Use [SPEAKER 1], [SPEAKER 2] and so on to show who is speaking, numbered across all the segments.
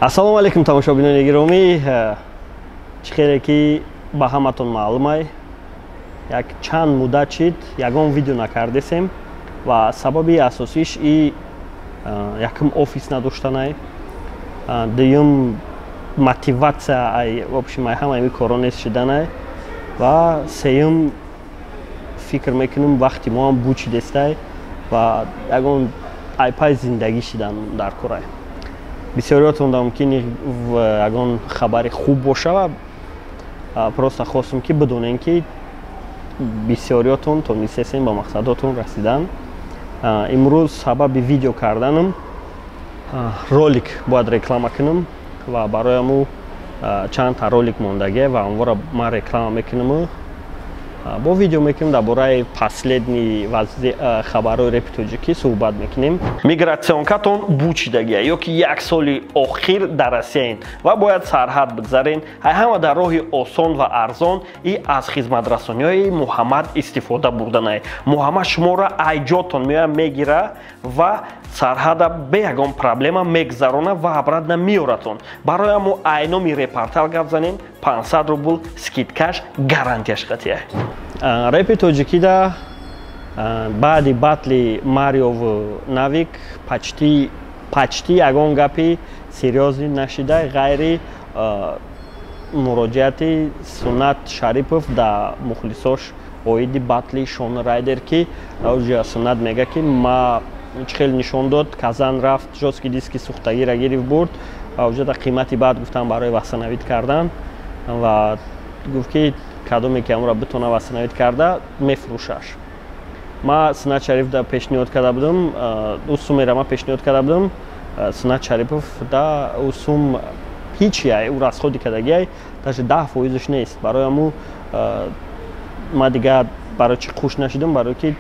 [SPEAKER 1] Ассалому алейкум тамошобинони гиромӣ. Чӣ хеле ки ба ҳаматон маълумай, як чанд муддат шид ягон видео накардесем ва сабаби асосиш и якум офис надоштанай, дуюм мотивация ай в общем ай ҳамаи коро нест шиданай ва сеюм фикр мекунем вақти мо ҳам буд шидестай ва ягон айпай зиндагӣ шидан дар корай. Бисёриётон мумкини ягон хабари хуб боша ва просто хостам ки бидонем ки бисёриётон тонистесем ба мақсадотон расидан. Имрӯз сабаби видео карданам ролик бояд реклама кунам ва барояму чандта ролик мондагӣ ва онвора ман реклама мекунам. Бо видео мекунем дар бораи последни хабарҳои репи тоҷикӣ суҳбат мекунем. Мигратсионкатон буд шидагия ё ки як соли охир дар Россияен ва бояд сарҳад бигзарен. Ай ҳама дар роҳи осон ва арзон и аз хизматрасониҳои Муҳаммад истифода бурданай. Муҳаммад шуморо айҷотон меояд мегира ва сарҳада бе ягон проблема мегзарона ва обратно меоратон. Барояму айноми репортал гап занем 500 рубл скидкаш гарантияш қатия. Репи тоҷикида баъди батли Марио Навик почти ягон гапи серьёзӣ нашида ғайри муроҷиати Сунат Шарипов да мухлисош оиди батли Шон Райдер ки уҷа Сунат мега ки ма чхел нишон дод казан рафт жостки диски сухтагира гирифт бурд ва уҷада қимати баъд гуфтан барои васанавид кардан ва гуфт ки кадоме ки амро битона васанавид карда мефурӯшаш. Ма Сунат Шариф да пешниҳод карда будам, ӯ сумера ма пешниҳод карда будам. Сунат Шарипов да ӯ сум ҳичи ай ӯ расходи кардагиай даже 10% нест. Барояму ма дига барои чи хуш нашидам, барои ки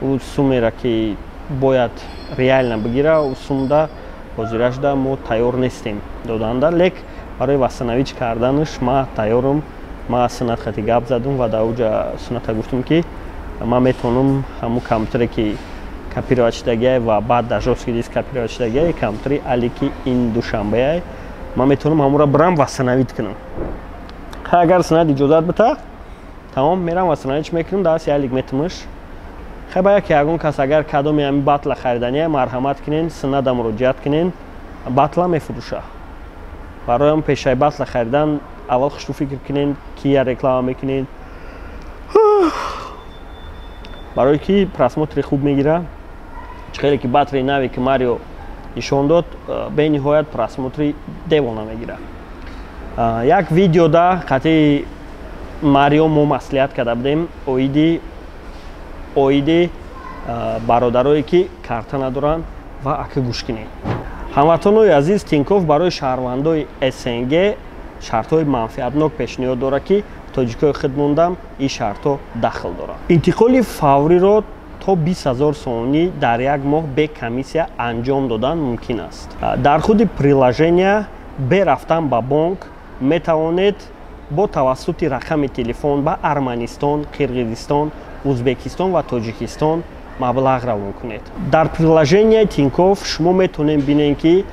[SPEAKER 1] ӯ сумера ки бояд реально бигира ӯ сумда ҳозираш да мо тайёр нестем доданда, лек барои васанавид карданаш ма тайёрам. Ма Сунат хати гап задам ва да уҷа Суната гуфтам ки ман метавонам ҳамун компютере ки копировать шидагиай ва баъд дар жостки диск копировать шидагиай компютери али ки ин душанбеай ман метавонам ҳамонро бирам васанавид кунам. Агар Сунат иҷозат бита тамом мерам васанавидш мекунам дар аси алик метамаш. Хеба ки ягон кас агар кадоми ҳамин батла хариданияй марҳамат кунен, Сунада муроҷиат кунен, батла мефурӯша. Бароям пешаи батла харидан аввал хушту фикр кунен кия реклама мекунен. Барое ки просмотри хуб мегира. Чӣ хеле ки батри нави ки Марио нишон дод, бениҳоят просмотри девона мегира. Як видеода қатъи Марио мо маслиҳат карда будем оиди бародарое ки карта надоранд ва ака гӯш кунед. Ҳамватонои азиз, Тинкофф барои шаҳрвандои СНГ шартҳои манфиатнок пешниҳод дорад ки тоҷикои худмондам ин шартҳо дахл дорад. Интиқоли фавриро то 20 000 сомонӣ дар як моҳ бе комиссия анҷом додан мумкин аст. Дар худи приложения бе рафтан ба бонк метавонед бо тавассути рақами телефон ба Арманистон, Қирғизистон, Узбекистон ва Тоҷикистон маблағ равон кунед. Дар приложения Тинкофф шумо метавонед бинед ки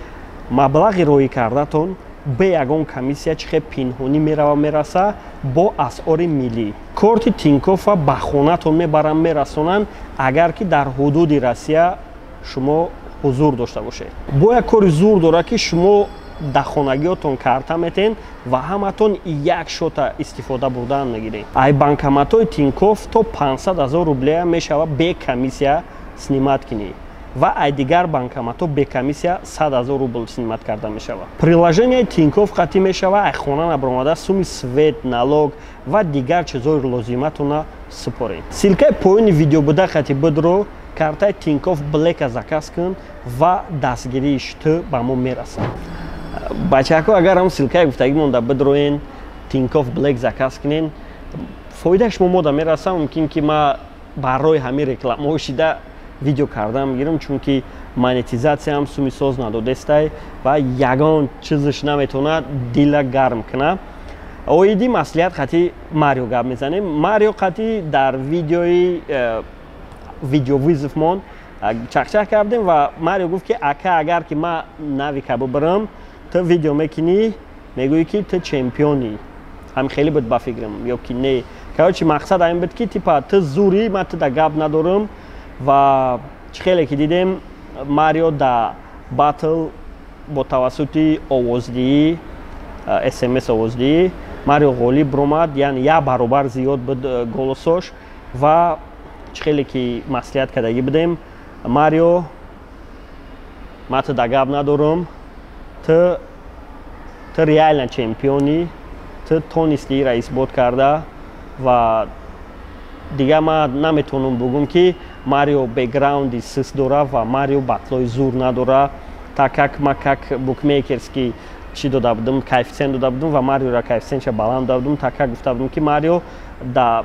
[SPEAKER 1] маблағи роҳӣ кардатон бе ягон комиссия чӣ хел пинҳонӣ мерава мераса бо асъори миллӣ. Корти Тинкоффа ба хонатон мебаранд мерасонанд агар ки дар ҳудуди Россия шумо ҳузур дошта бошед. Бо як кори зур дорад ки шумо дар хонагиётон карта метен ва ҳаматон як шота истифода бурдан мегиред. Ай банкоматҳои Тинкофф то 500 000 рублия мешавад бе комиссия снимат кунӣ ва ай дигар банкоматҳо бе комиссия 100 000 рубл снимат карда мешавад. Приложенияи Тинкофф қатъӣ мешавад ай хона набаромада суми свет, налог ва дигар чизҳои лозиматона супоред. Силкаи поёни видео буда қатъӣ бидро картаи Тинкофф Блэка заказ кун ва дастгирии шту ба мо мерасад. Бачаҳо агар ҳам силкаи гуфтагӣ монда бидроен Тинкофф Блэк заказ кунен, фоидаи шумо мода мераса. Мумкин ки ма барои ҳамин рекламаҳо шида видео кардам гирам, чунки монетизатсияам суми соз надодестай ва ягон чизш наметавонад дила гарм кунад. Оиди маслиҳат қатъи Марио гап мезанем. Марио қатъи дар видеовизовмон чахчах кардем ва Марио гуфт ки ака агар ки ма нави каби бирам تو ویدیو میکنی میگویی که تو چمپیونی هم خیلی بود بفکرم یا که نه که مقصد این بود که تیپا تو زوری من تو دا گاب ندارم و خیلی که دیدم ماریو دا باتل با توسط آوازدهی SMS آوازدهی ماریو غالیب برآمد یعنی یا برابر زیاد بود گلوسش و خیلی که مسئولیت کردگی بودیم ماریو من تو دا گاب ندارم تو ریالنا چمپیونی تو تونستی را اثبات کرده و دیگه ما نمیتونم بگم که ماریو بک‌گراندی سست داره و ماریو باتلوی زور نداره так как ما как букмекерский چی داده بودم کوفیشنت داده بودم و ماریو را کوفیشنتش بالا داده بودم так как گفته بودم که ماریو دا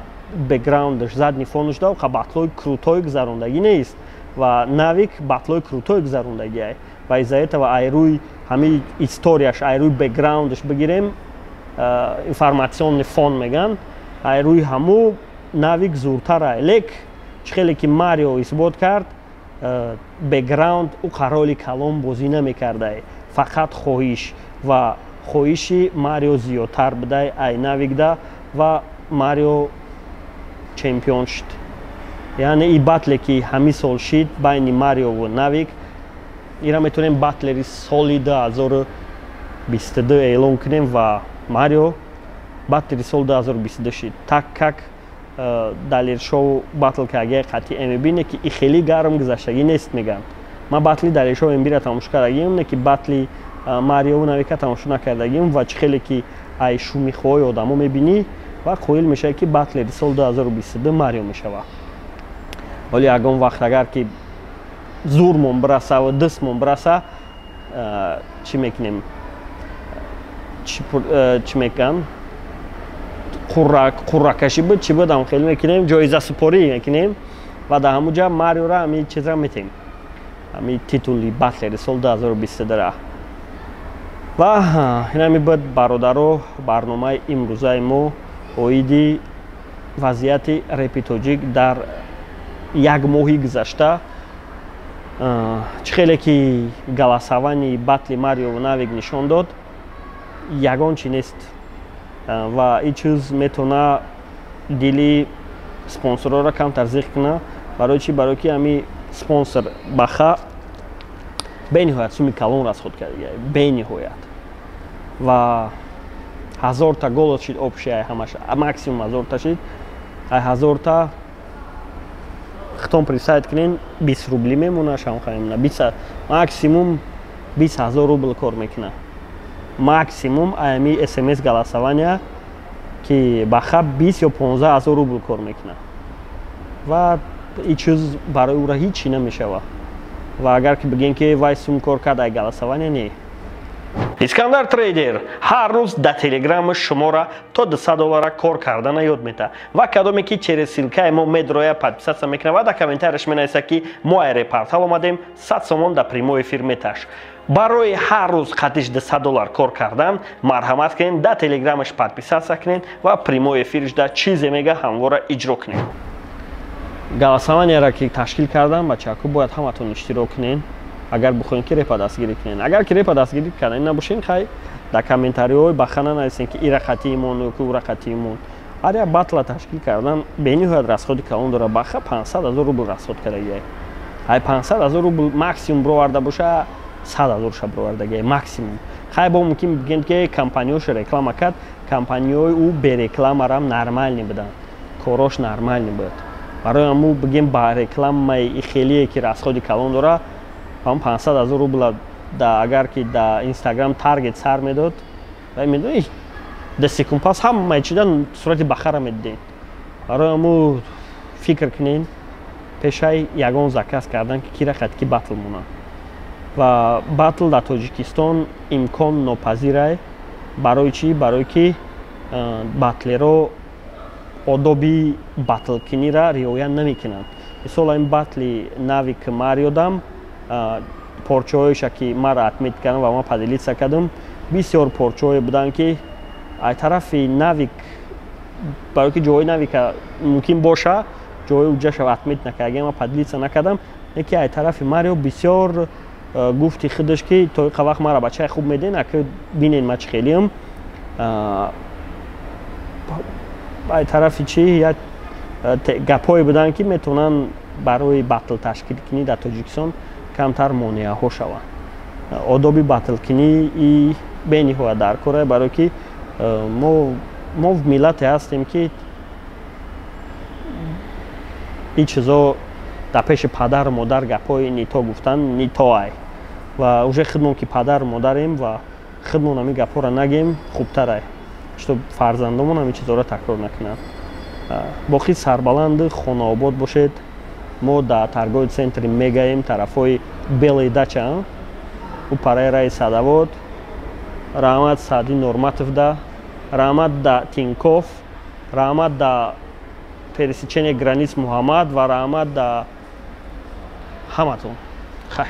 [SPEAKER 1] بک‌گراندش задний фонش داره و باتلوی کروتوی گذروندگی نیست و ناویک باتلوی کروتوی گذروندگی است و از этого ای روی همین استوریاش ای روی بک‌گراندش بگیریم информационный фон میگن ای روی همو ناویک زورتره لیک خیلی که ماریو اثبات کرد بک‌گراند او قرالی کلام بازی نمیکرده فقط خواهش و خواهشی ماریو زیادتر بده ای ناویک ده و ماریو چمپیون شد یعنی این باتلی که همین سال شد بین ماریو و ناویک ایرا میتونیم باتلری سالی 2022 اعلام کنیم و ماریو باتلری سال 2022 شد так как دلیل شو باتل که اگه قطعی میبینه که این خیلی گرم گذشتگی نیست میگن ما باتلی دلیل شو امبیره تماشا کردگیم نه که باتلی ماریو و ناویک تماشا نکردگیم و خیلی که ای شو میخوای آدمو میبینی و قویل میشه که باتلی سال 2022 ماریو میشه ولی اگه وقت اگر که زورمون برسه و دستمون برسه چی میکنیم چی میگن قرعه کشی بود چی بود هم خیلی میکنیم جایزه سپاری میکنیم و در همونجا ماریو را همین چیز را میتیم همین تیتولی باتلری سال 2022 و این همی بود برادرو برنامه امروزه ما اویدی وضعیت رپ تاجیک در یک ماهی گذشته خیلی که گلاسوانی باتلی ماریو و ناویک نشان داد یگان چی نیست و این چیز میتونه دیلی سپانسرها را کم ترزیق کنه برای چی؟ برای که همی سپانسر بخا به نهایت سومی کلون رسخود کرده به نهایت و 1000 تا گل شد общая همش максимум 1000 تا شد 1000 تا ختم پریسایت کنین 20 روبلی میمونه شما خواهیم نه 20 максимум 20000 روبل کار میکنه максимум ами SMS голосования که بخا 20 یا 15000 روبل کار میکنه و این چیز برای او را هیچی نمیشه و اگر که بگین که وای سوم کار کرد ای голосования نه اسکندر تریدر هر روز در تلگرام شما را تا $200 کار کردن یاد میده و کدومی که через ссылка ما медроя подписаться میکنه و در کامنتارش مینویسه که ما رپورتال اومدیم 100 сомон در прямой эфир меташ برای هر روز خطیش $200 کار کردن مرحمت کنین در تلگرامش подписаться کنین و прямой эфирش در چیزی میگه همواره اجرا کنین голосование را که تشکیل کردم بچه‌ها باید همتون اشتراک کنین اگر بخواین که رپ دستگیری کنین اگر که رپ دستگیری کردین نباشین خیر در کامنتاری‌های بخانه نویسین که این خطیمون و که اون خطیمون آره باتل تشکیل کردن به نهایت رصد کلون داره بخا 500,000 روبل رصد کرده ای 500,000 روبل ماکسیمم برآورده باشه 100,000 شب برآوردگی ماکسیمم خیر با ممکن بگین که کمپانیوش رکلام کرد کمپانیای او به رکلام هم نرمال نمیدن کاراش نرمال نبود برای همو بگیم با رکلام مای خیلی که رصد کلون داره هم 500,000 روبل اگر که در اینستاگرام تارگت سر میداد و میدونی دستی کمپاس هم میچیدن صورت بخره میدین برای همو فکر کنین پیشای یگان زکاس کردن که کیره خط کی باتل مونه و باتل در تاجیکستان امکان ناپذیره برای چی؟ برای که باتلی رو آدابی باتل کنی را رعایت نمیکنند مثلا این باتلی ناویک ماریو دام پارچه‌هایش که ما را اتمیت کردم و ما پدیلیت کردم بسیار پارچه‌های بودن که از طرف ناویک برای که جای ناویک ممکن باشه جای اونجاش اتمیت نکردم ما پدیلیت نکردم یکی از طرف ماریو بسیار гуфти худаш ки то иқа вақт мара бачаи хуб меден ака бинен ма чӣ хелиам бай тарафи чӣ як гапҳое буданд ки метавонанд барои батл ташкилкунӣ дар Тоҷикистон камтар монеаҳо шаванд. Одоби батлкунӣ и бениҳоят даркора, барое ки мо миллате ҳастем ки ин чизо дар пеши падару модар гапҳои нито гуфтан нитоай ва уже худмон ки падару модарем ва худмон ҳамин гапҳоро нагем хубтарай, чтоб фарзандомон ҳамин чизоро такрор накунанд. боқӣ сарбаланди хонаобод бошед. мо дар торговый центри мегаем тарафҳои белой дача упарераи садовод, раҳмат Саъди Нурматов да, раҳмат да Тинков, раҳмат да пересечения границ Муҳаммад ва раҳмат да ҳаматон. Хай.